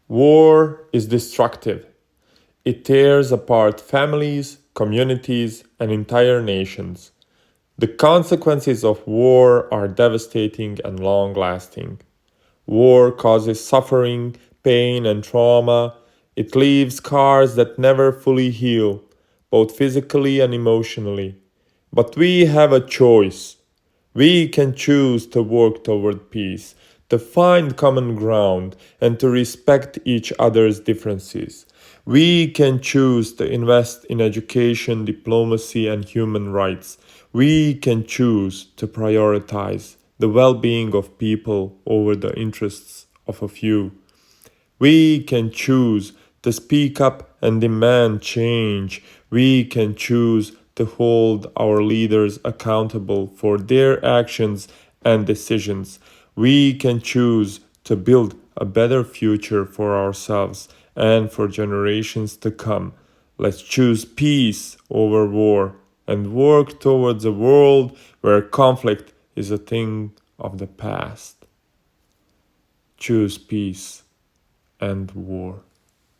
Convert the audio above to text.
War is destructive. It tears apart families, communities, and entire nations. The consequences of war are devastating and long lasting. War causes suffering, pain, and trauma. It leaves scars that never fully heal, both physically and emotionally. But we have a choice. We can choose to work toward peace, to find common ground, and to respect each other's differences. We can choose to invest in education, diplomacy, and human rights. We can choose to prioritize the well being of people over the interests of a few. We can choose to speak up and demand change. We can choose to hold our leaders accountable for their actions and decisions. We can choose to build a better future for ourselves and for generations to come. Let's choose peace over war and work towards a world where conflict is a thing of the past. Choose peace and war.